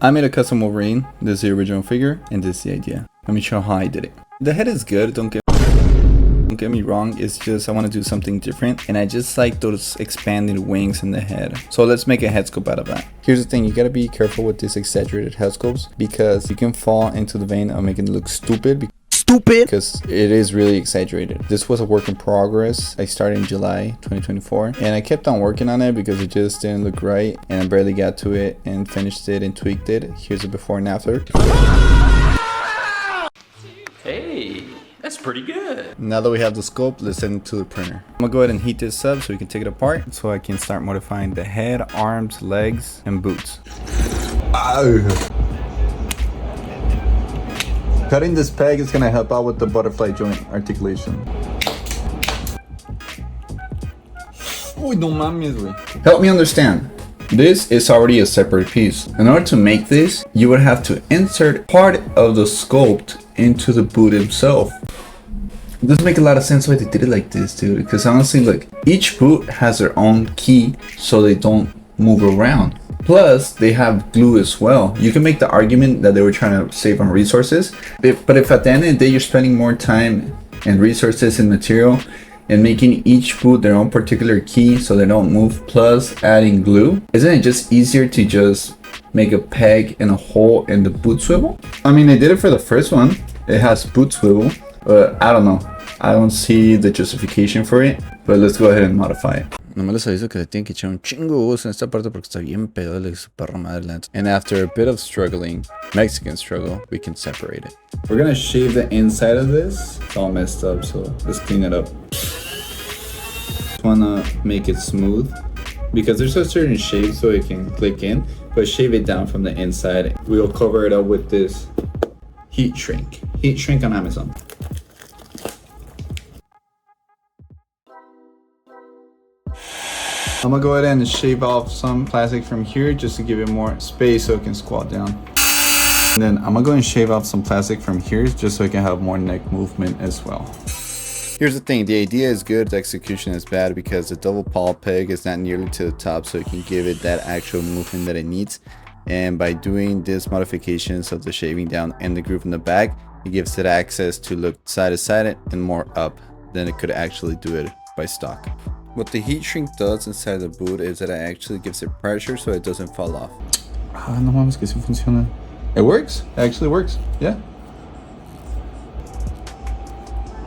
I made a custom Wolverine. This is the original figure, and this is the idea. Let me show how I did it. The head is good, don't get me wrong, it's just I want to do something different, and I just like those expanded wings in the head. So let's make a head sculpt out of that. Here's the thing, you gotta be careful with these exaggerated head sculpts because you can fall into the vein of making it look stupid because it is really exaggerated. This was a work in progress. I started in July 2024 and I kept on working on it because it just didn't look right, and I barely got to it and finished it and tweaked it. Here's the before and after. Hey, that's pretty good. Now that we have the sculpt, let's send it to the printer. I'm gonna go ahead and heat this up so we can take it apart so I can start modifying the head, arms, legs, and boots. Cutting this peg is gonna help out with the butterfly joint articulation. Uy, no mames, güey. Help me understand. This is already a separate piece. In order to make this, you would have to insert part of the sculpt into the boot itself. It doesn't make a lot of sense why they did it like this, dude. Because honestly, look, each boot has their own key so they don't move around. Plus, they have glue as well. You can make the argument that they were trying to save on resources, but if at the end of the day you're spending more time and resources and material and making each boot their own particular key so they don't move, plus adding glue, isn't it just easier to just make a peg and a hole in the boot swivel? I mean, they did it for the first one. It has boot swivel, but I don't know. I don't see the justification for it, but let's go ahead and modify it. Nomás les aviso que le tienen que echar un chingo de huevos en esta parte porque está bien pedo de su perra madre. And after a bit of struggling, Mexican struggle, we can separate it. We're gonna shave the inside of this. It's all messed up, so let's clean it up. Just wanna make it smooth because there's a certain shape so it can click in, but shave it down from the inside. We'll cover it up with this heat shrink on Amazon. I'm gonna go ahead and shave off some plastic from here just to give it more space so it can squat down. And then I'm gonna go and shave off some plastic from here just so I can have more neck movement as well. Here's the thing, the idea is good, the execution is bad because the double pawl peg is not nearly to the top so you can give it that actual movement that it needs. And by doing this modifications of the shaving down and the groove in the back, it gives it access to look side to side and more up than it could actually do it by stock. What the heat shrink does inside the boot is that it actually gives it pressure so it doesn't fall off. Ah, no mames que sí funciona. It works. It actually works. Yeah.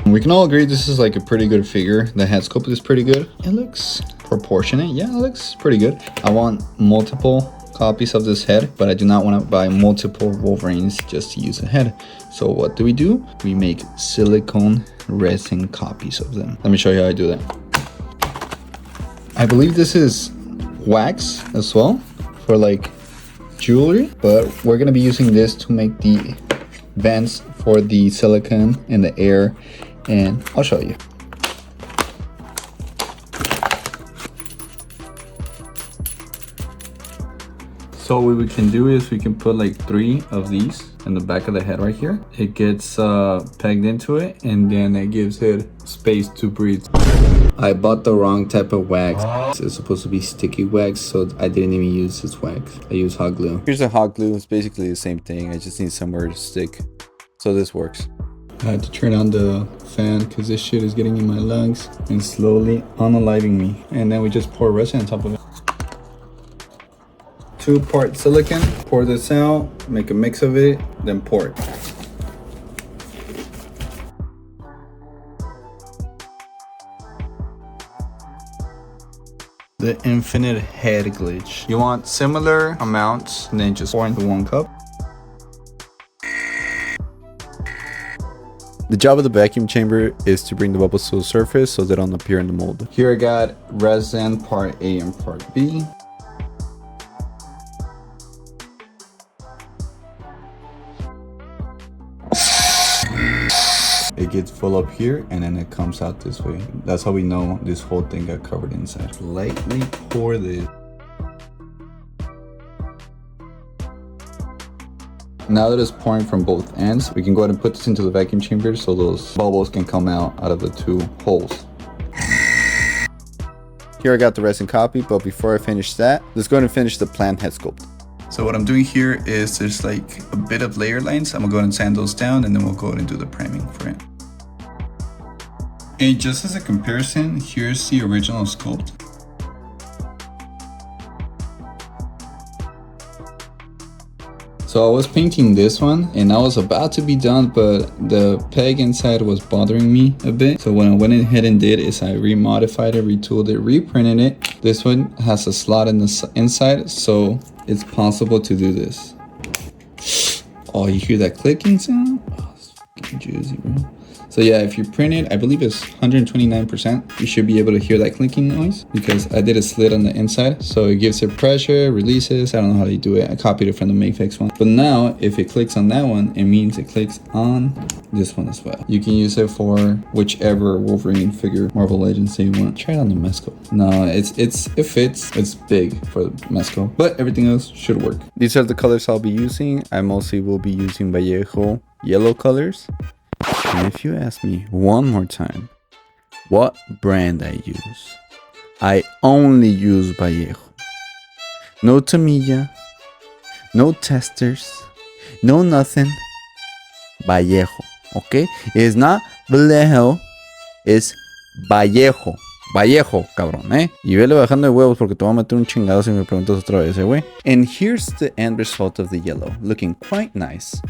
We can all agree this is like a pretty good figure. The head sculpt is pretty good. It looks proportionate. Yeah, it looks pretty good. I want multiple copies of this head, but I do not want to buy multiple Wolverines just to use a head. So what do? We make silicone resin copies of them. Let me show you how I do that. I believe this is wax as well for like jewelry, but we're gonna be using this to make the vents for the silicone and the air, and I'll show you. So what we can do is we can put like 3 of these in the back of the head right here. It gets pegged into it and then it gives it space to breathe. I bought the wrong type of wax. It's supposed to be sticky wax, so I didn't even use this wax. I use hot glue. Here's the hot glue. It's basically the same thing. I just need somewhere to stick. So this works. I had to turn on the fan because this shit is getting in my lungs and slowly unaliving me. And then we just pour resin on top of it. 2-part silicone. Pour this out, make a mix of it, then pour it. The infinite head glitch. You want similar amounts and then just pour into 1 cup. The job of the vacuum chamber is to bring the bubbles to the surface so they don't appear in the mold. Here I got resin part A and part B. It gets full up here and then it comes out this way. That's how we know this whole thing got covered inside. Lightly pour this. Now that it's pouring from both ends, we can go ahead and put this into the vacuum chamber so those bubbles can come out of the 2 holes. Here I got the resin copy, but before I finish that, let's go ahead and finish the plant head sculpt. So what I'm doing here is there's like a bit of layer lines. I'm gonna go ahead and sand those down, and then we'll go ahead and do the priming for it. And just as a comparison, here's the original sculpt. So I was painting this one and I was about to be done, but the peg inside was bothering me a bit. So what I went ahead and did is I remodified it, retooled it, reprinted it. This one has a slot in the inside, so it's possible to do this. Oh, you hear that clicking sound? Oh, it's fucking juicy, bro. So yeah, if you print it, I believe it's 129%. You should be able to hear that clinking noise because I did a slit on the inside. So it gives it pressure, releases. I don't know how they do it. I copied it from the Mayfix one. But now if it clicks on that one, it means it clicks on this one as well. You can use it for whichever Wolverine figure, Marvel Legends that you want. Try it on the Mezco. No, it fits. It's big for the Mezco, but everything else should work. These are the colors I'll be using. I mostly will be using Vallejo yellow colors. And if you ask me one more time what brand I use, I only use Vallejo. No Tamilla, no testers, no nothing. Vallejo, okay? It's not Vallejo, it's Vallejo. Vallejo, cabrón, Y vele bajando de huevos porque te voy a meter un chingado si me preguntas otra vez, güey. And here's the end result of the yellow, looking quite nice.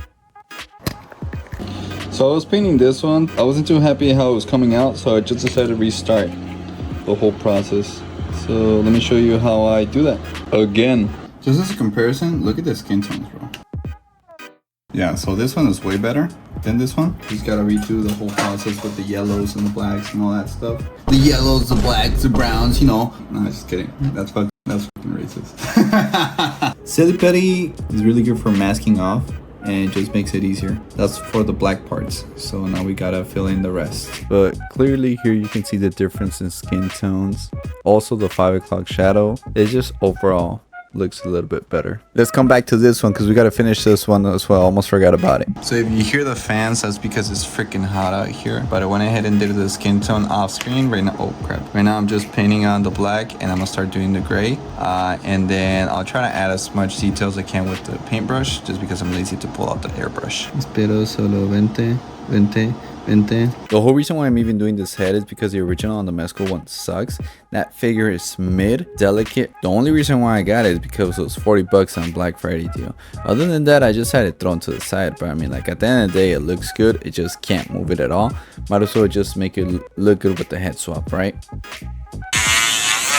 So I was painting this one. I wasn't too happy how it was coming out, so I just decided to restart the whole process. So let me show you how I do that. Again, just as a comparison, look at the skin tones, bro. Yeah, so this one is way better than this one. Just gotta redo the whole process with the yellows and the blacks and all that stuff. The yellows, the blacks, the browns, you know. No, just kidding. That's fucking racist. Silly Putty is really good for masking off, and it just makes it easier. That's for the black parts, so now we gotta fill in the rest. But clearly here you can see the difference in skin tones. Also the 5 o'clock shadow, it just overall looks a little bit better. Let's come back to this one because we gotta finish this one as well. Almost forgot about it. So if you hear the fans, that's because it's freaking hot out here. But I went ahead and did the skin tone off screen right now. Oh crap. Right now I'm just painting on the black and I'm gonna start doing the gray. And then I'll try to add as much detail as I can with the paintbrush just because I'm lazy to pull out the airbrush. Espero solo 20. The whole reason why I'm even doing this head is because the original on the Mezco one sucks. That figure is mid, delicate. The only reason why I got it is because it was 40 bucks on Black Friday deal. Other than that, I just had it thrown to the side. But I mean, like at the end of the day, it looks good. It just can't move it at all. Might as well just make it look good with the head swap, right?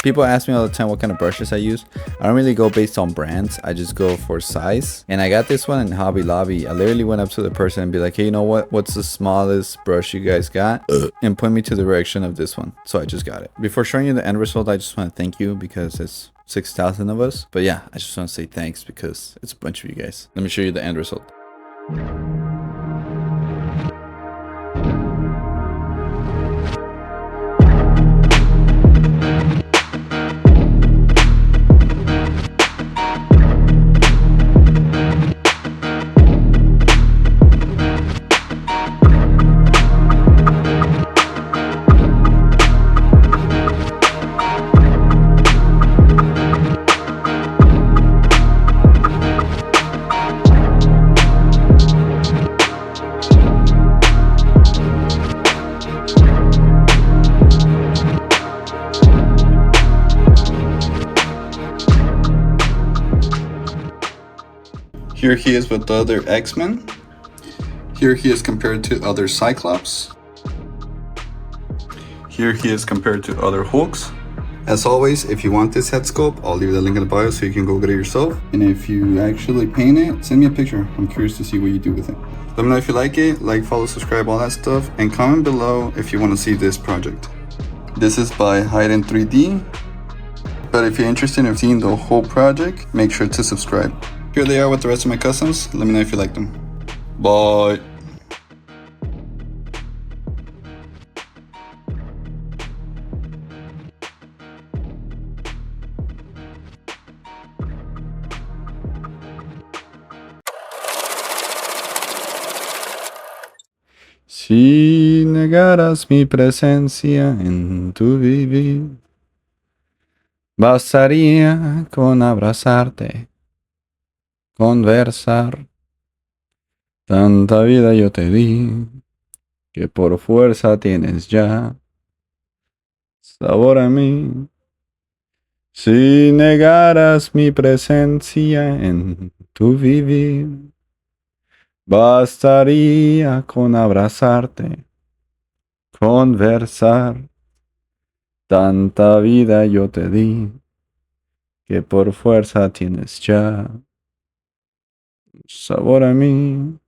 People ask me all the time what kind of brushes I use. I don't really go based on brands. I just go for size. And I got this one in Hobby Lobby. I literally went up to the person and be like, hey, you know what? What's the smallest brush you guys got? And point me to the direction of this one. So I just got it. Before showing you the end result, I just want to thank you because it's 6,000 of us. But yeah, I just want to say thanks because it's a bunch of you guys. Let me show you the end result. Here he is with the other X-Men. Here he is compared to other Cyclops. Here he is compared to other Hulks. As always, if you want this head sculpt, I'll leave the link in the bio so you can go get it yourself. And if you actually paint it, send me a picture. I'm curious to see what you do with it. Let me know if you like it, like, follow, subscribe, all that stuff. And comment below if you want to see this project. This is by Hide 3D. But if you're interested in seeing the whole project, make sure to subscribe. Here they are with the rest of my customs. Let me know if you like them. Bye. Si negaras mi presencia en tu vivir, bastaría con abrazarte. conversar. Tanta vida yo te di, que por fuerza tienes ya sabor a mí. Si negaras mi presencia en tu vivir, bastaría con abrazarte, conversar. Tanta vida yo te di, que por fuerza tienes ya sabor a mí.